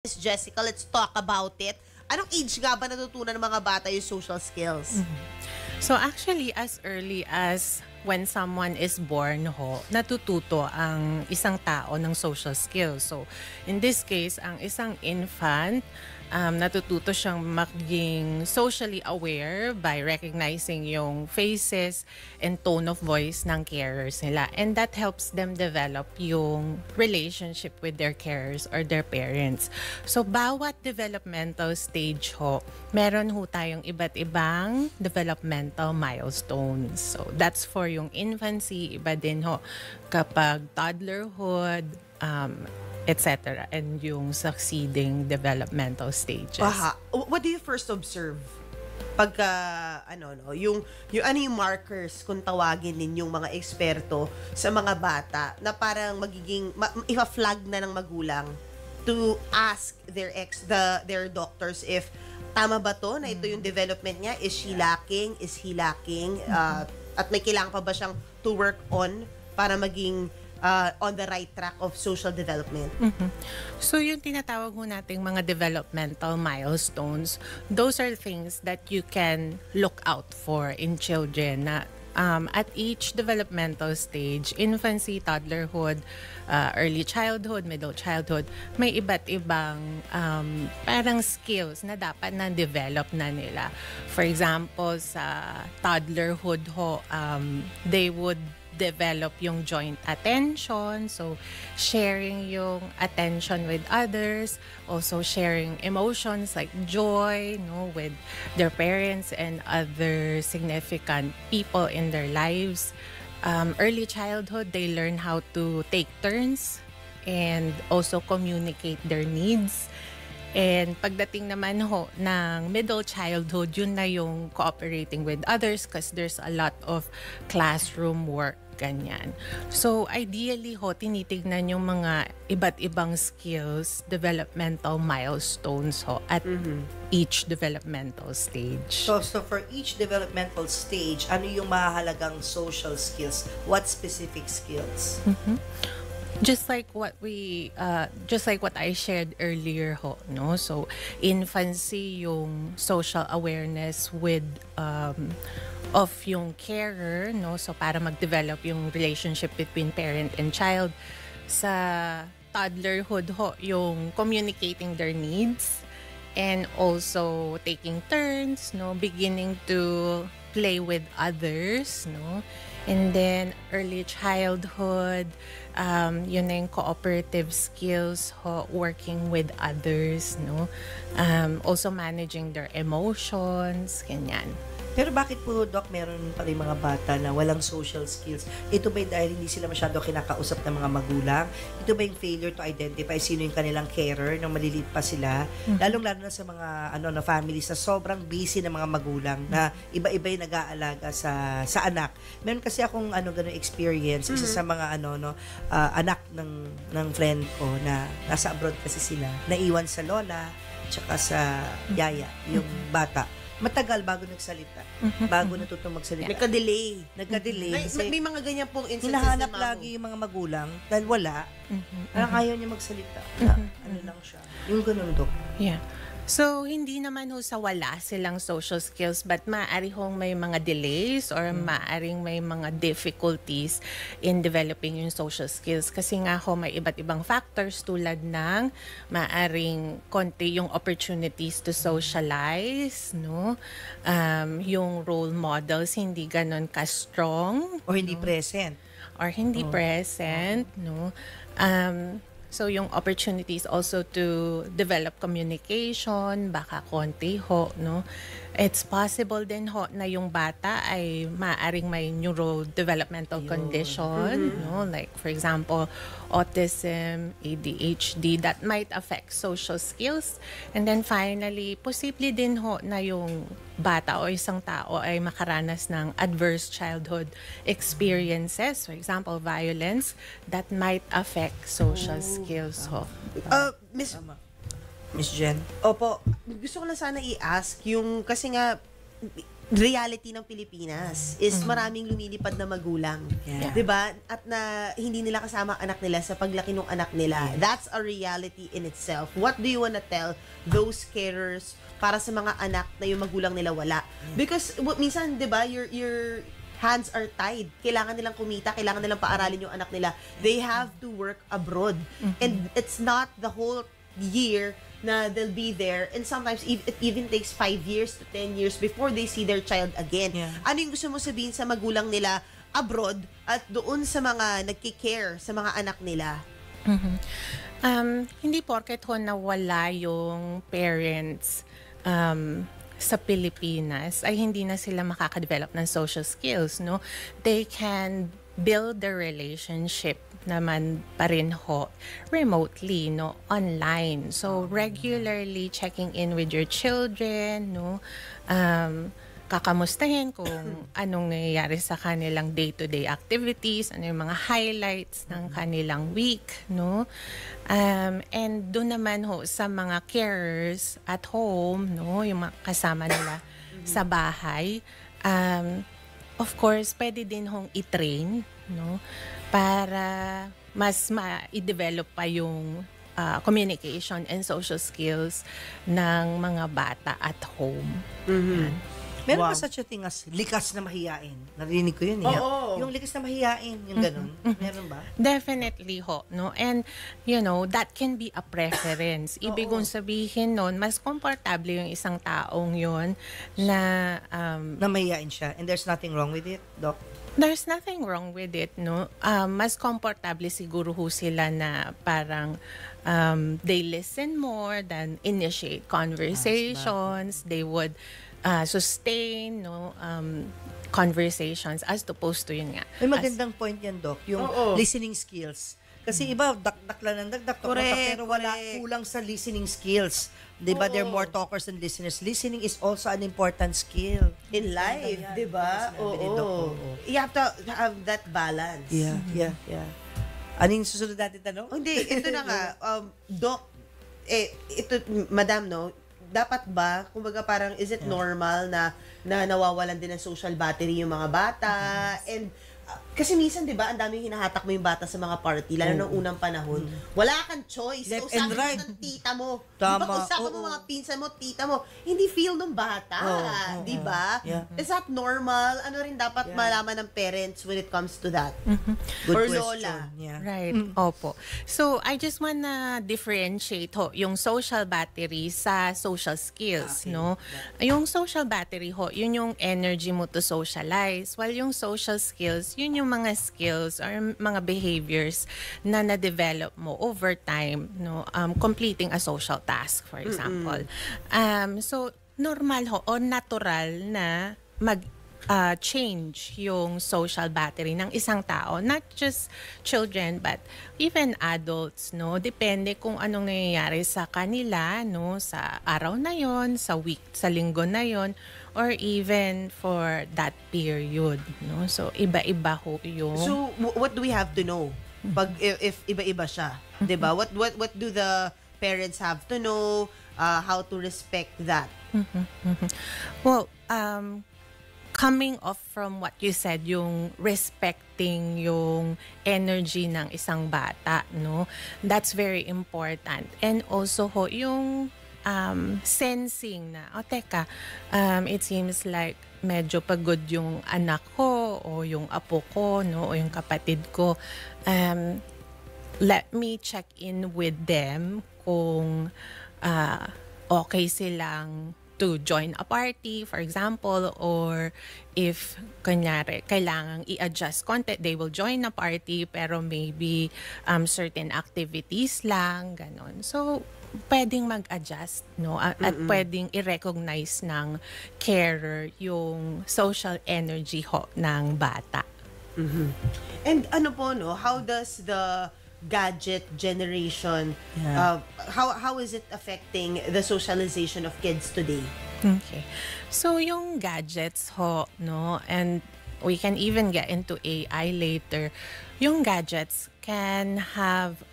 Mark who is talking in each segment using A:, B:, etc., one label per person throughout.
A: Miss Jessica, let's talk about it. Anong age nga ba natutunan ng mga bata yung social skills?
B: So actually, as early as when someone is born natututo ang isang tao ng social skills. So in this case, ang isang infant, natututo siyang maging socially aware by recognizing yung faces and tone of voice ng carers nila. And that helps them develop yung relationship with their carers or their parents. So bawat developmental stage meron tayong iba't ibang developmental milestones. So that's for yung infancy, iba din kapag toddlerhood, etc. and yung succeeding developmental stages.
A: What do you first observe? Pagka, yung markers kung tawagin ninyong mga eksperto sa mga bata na parang magiging, ipa-flag na ng magulang to ask their doctors if tama ba to na ito yung development niya? Is she lacking? Is he lacking? At may kailangan pa ba siyang to work on para maging on the right track of social development?
B: So yung tinatawag nating mga developmental milestones, those are things that you can look out for in children na at each developmental stage, infancy, toddlerhood, early childhood, middle childhood, may iba't ibang parang skills na dapat na-develop na nila. For example, sa toddlerhood they would develop yung joint attention, so sharing yung attention with others, also sharing emotions like joy, with their parents and other significant people in their lives. Early childhood, they learn how to take turns and also communicate their needs. And pagdating naman ng middle childhood, yun na yung cooperating with others because there's a lot of classroom work, ganyan. So ideally tinitignan yung mga iba't ibang skills, developmental milestones at each developmental stage.
C: So for each developmental stage, ano yung mahalagang social skills? What specific skills?
B: Just like what I shared earlier So infancy, yung social awareness with of yung carer, so para mag-develop yung relationship between parent and child. Sa toddlerhood yung communicating their needs and also taking turns, beginning to play with others, And then early childhood, yun na yung cooperative skills, working with others, also managing their emotions, ganyan.
C: Pero bakit po, Doc, meron pa rin mga bata na walang social skills? Ito ba dahil hindi sila masyado kinakausap ng mga magulang? Ito ba yung failure to identify sino yung kanilang carer nung maliliit pa sila? Lalong-lalo na sa mga na families na sobrang busy ng mga magulang na iba-iba yung nag-aalaga sa anak. Meron kasi akong ganung experience, isa sa mga anak ng friend ko na nasa abroad kasi sila, naiwan sa lola tsaka sa yaya, yung bata. Matagal bago nagsalita. Bago natutong magsalita. Nagka-delay.
A: May mga ganyan pong instances
C: hinahanap lagi yung mga magulang dahil wala. Parang ayaw niya magsalita. Lang siya. Yung ganun, Dok.
B: Yeah. So, hindi naman sa wala silang social skills but maaari may mga delays or maaring may mga difficulties in developing yung social skills kasi nga may iba't ibang factors tulad ng maaring konti yung opportunities to socialize, yung role models hindi ganon ka-strong.
C: Or hindi present.
B: So, yung opportunities also to develop communication, baka konti It's possible din na yung bata ay maaring may neurodevelopmental condition, like for example, autism, ADHD, that might affect social skills. And then finally, posible din na yung bata o isang tao ay makaranas ng adverse childhood experiences, for example, violence, that might affect social skills.
C: Miss Jen?
A: Opo, gusto ko lang sana i-ask yung, kasi nga, reality ng Pilipinas is maraming lumilipad na magulang.
C: Yeah.
A: 'Di ba? At na hindi nila kasama ang anak nila sa paglaki ng anak nila. That's a reality in itself. What do you wanna tell those carers para sa mga anak na yung magulang nila wala? Because minsan 'di ba, your hands are tied. Kailangan nilang kumita, kailangan nilang paaralin yung anak nila. They have to work abroad. And it's not the whole year na they'll be there, and sometimes it even takes 5 years to 10 years before they see their child again.
C: Yeah.
A: Ano yung gusto mo sabihin sa magulang nila abroad at doon sa mga nagki-care sa mga anak nila?
B: Hindi porket ho nawala yung parents sa Pilipinas ay hindi na sila makaka-develop ng social skills, no? They can build the relationship naman pa rin ho remotely, no, online. So regularly checking in with your children, no, kakamustahin kung anong nangyayari sa kanilang day-to-day activities, ano yung mga highlights ng kanilang week, no. And doon naman ho sa mga carers at home, no, yung mga kasama nila sa bahay, of course, pwede din hong i-train, no, para mas ma-develop pa yung communication and social skills ng mga bata at home. Yan.
C: Meron
A: Wow.
C: ba such a thing as likas na mahiyain? Narinig ko yun eh.
A: Oo.
C: Yung likas na mahiyain, yung ganun. Meron ba?
B: Definitely ho, no? And, you know, that can be a preference. Ibig kong sabihin nun, mas komportable yung isang taong yun na
C: Na mahiyain siya. And there's nothing wrong with it, Doc?
B: there's nothing wrong with it, no? Mas komportable siguro ho sila na parang they listen more than initiate conversations. They would sustain, no, conversations as opposed to yun nga.
C: May magandang point yan, Doc. Yung listening skills. Kasi iba, dakdak lang ng dakdak,
A: Correct,
C: pero wala
A: correct.
C: kulang sa listening skills. Diba? They're more talkers than listeners. Listening is also an important skill.
A: In life,
C: Yan.
A: 'di ba?
C: Sinabi ni Doc,
A: Oo. You have to have that balance.
C: Yeah. Ano yung susunod natin tanong?
A: Oh, hindi, ito na nga, Doc, ito, madam, no, dapat ba, kumbaga parang, is it normal na nawawalan din ng social battery yung mga bata? And, kasi minsan, di ba, ang daming hinahatak mo yung bata sa mga party, lalo ng unang panahon. Wala kang choice.
C: Left
A: Kausapin
C: and right.
A: mo ng tita mo.
C: Tama.
A: Di ba, kausapin mo mga pinsan mo, tita mo. Hindi feel ng bata. Di ba?
C: Yeah.
A: Is that normal? Ano rin dapat malaman ng parents when it comes to that?
C: Good
A: Or
C: question.
A: lola.
C: Yeah.
B: Right. Opo. So, I just wanna differentiate ho, yung social battery sa social skills, no? Yung social battery ho, yun yung energy mo to socialize. While yung social skills, yun yung mga skills or mga behaviors na na-develop mo over time, no? Completing a social task, for example. So, normal ho o natural na change yung social battery ng isang tao, not just children but even adults, no, depende kung anong nangyayari sa kanila, no, sa araw na yon, sa week, sa linggo na yon, or even for that period, no. So iba-iba ho yung
A: So, what do we have to know? Pag if iba-iba siya, 'di ba? What do the parents have to know? How to respect that?
B: Well, coming off from what you said, yung respecting yung energy ng isang bata, no? That's very important. And also ho, yung sensing na, teka, it seems like medyo pagod yung anak ko o yung apo ko, no, o yung kapatid ko. Let me check in with them kung okay silang to join a party, for example, or if, kunyari, kailangang i-adjust konti, they will join a party, pero maybe certain activities lang, ganon. So, pwedeng mag-adjust, no? At pwedeng i-recognize ng carer yung social energy ho ng bata.
A: And ano po, no, how does the gadget generation, how is it affecting the socialization of kids today?
B: Okay. So, yung gadgets ho, no, and we can even get into AI later. Yung gadgets can have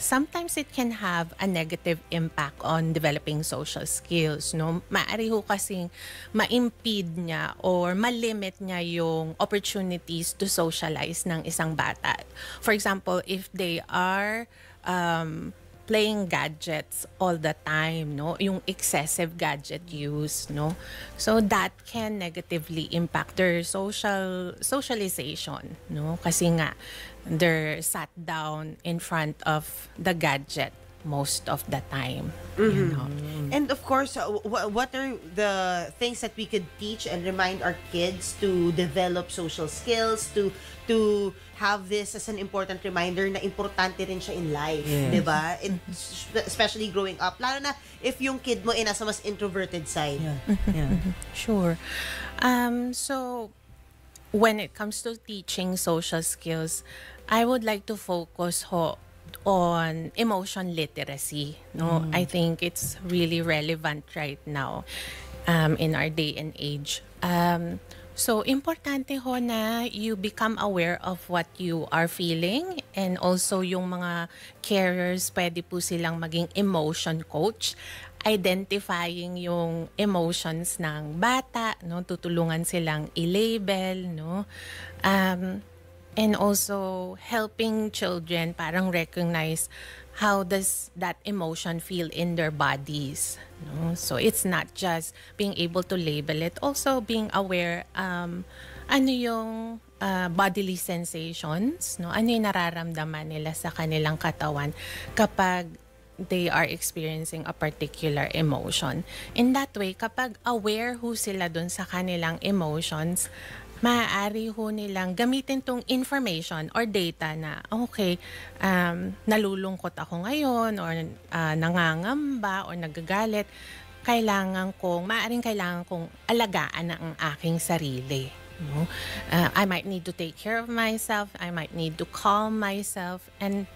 B: sometimes it can have a negative impact on developing social skills, no? Maari ho kasing ma-impede niya or ma-limit niya yung opportunities to socialize ng isang bata. For example, if they are playing gadgets all the time, no? Yung excessive gadget use, no? So that can negatively impact their socialization, no? Kasi nga they're sat down in front of the gadget most of the time. You know?
A: And of course, what are the things that we could teach and remind our kids to develop social skills, to have this as an important reminder na importante rin siya in life,
C: Yes.
A: 'di ba? Especially growing up, lalo na if yung kid mo ay nasa mas introverted side.
C: Yeah.
B: Sure. So when it comes to teaching social skills, I would like to focus on emotion literacy. No, I think it's really relevant right now in our day and age. So, importante ho na you become aware of what you are feeling, and also yung mga carers, pwede po silang maging emotion coach, identifying yung emotions ng bata, no, tutulungan silang i-label, no, and also helping children parang recognize how does that emotion feel in their bodies, no? So it's not just being able to label it, also being aware ano yung bodily sensations, no? Ano yung nararamdaman nila sa kanilang katawan kapag they are experiencing a particular emotion. In that way, kapag aware ho sila dun sa kanilang emotions, maaari ho nilang gamitin tong information or data na, okay, nalulungkot ako ngayon or nangangamba or nagagalit, maaaring kailangan kong alagaan ang aking sarili. No? I might need to take care of myself, I might need to calm myself, and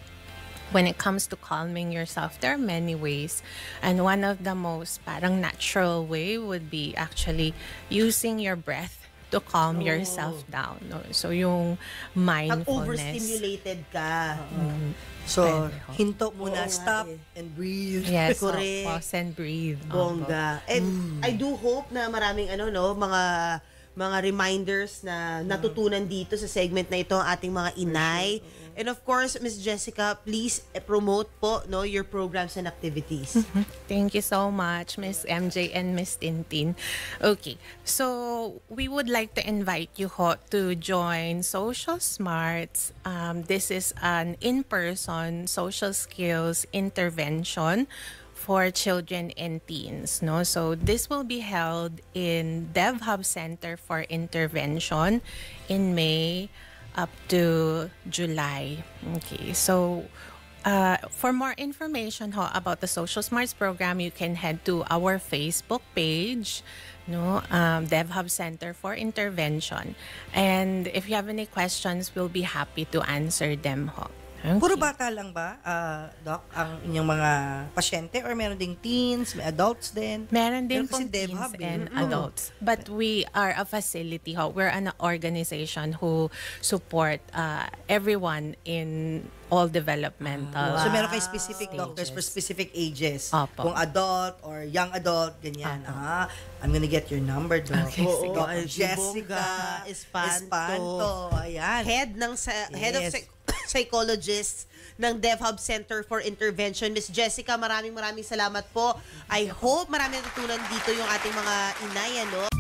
B: when it comes to calming yourself, there are many ways. And one of the most parang natural way would be actually using your breath to calm yourself down. No? So yung
A: Pag
B: mindfulness.
A: overstimulated ka.
C: So,
B: Pwede ho.
C: hinto muna,
A: Oo nga
C: stop
A: eh.
C: and breathe.
B: Yes,
A: Correct.
B: pause and breathe.
A: Bongga. And I do hope na maraming mga reminders na natutunan dito sa segment na ito ang ating mga inay. And of course, Miss Jessica, please promote po your programs and activities.
B: Thank you so much, Miss MJ and Miss Tintin. Okay, so we would like to invite you to join Social Smarts. This is an in-person social skills intervention for children and teens, no? So this will be held in DevHub Center for Intervention in May up to July. Okay, so for more information about the Social Smarts program, you can head to our Facebook page, no, DevHub Center for Intervention. And if you have any questions, we'll be happy to answer them. Okay.
C: Puro bata lang ba, Doc, ang inyong mga pasyente? Or meron ding teens, may adults din?
B: Meron din
C: Meron kasi
B: pong
C: DevHub
B: teens
C: eh.
B: and adults. But we are a facility. We're an organization who support everyone in all developmental.
C: So meron kayo specific doctors for specific ages.
B: Opo.
C: Kung adult or young adult, ganyan. I'm gonna get your number, Doc.
B: Okay,
A: sige.
C: Doc
A: Ay, si
C: Jessica
A: Bongga
C: Espanto. Ayan.
A: Head of
C: Yes.
A: psychologist ng DevHub Center for Intervention. Miss Jessica, maraming salamat po. I hope marami natutunan dito yung ating mga inay, ano?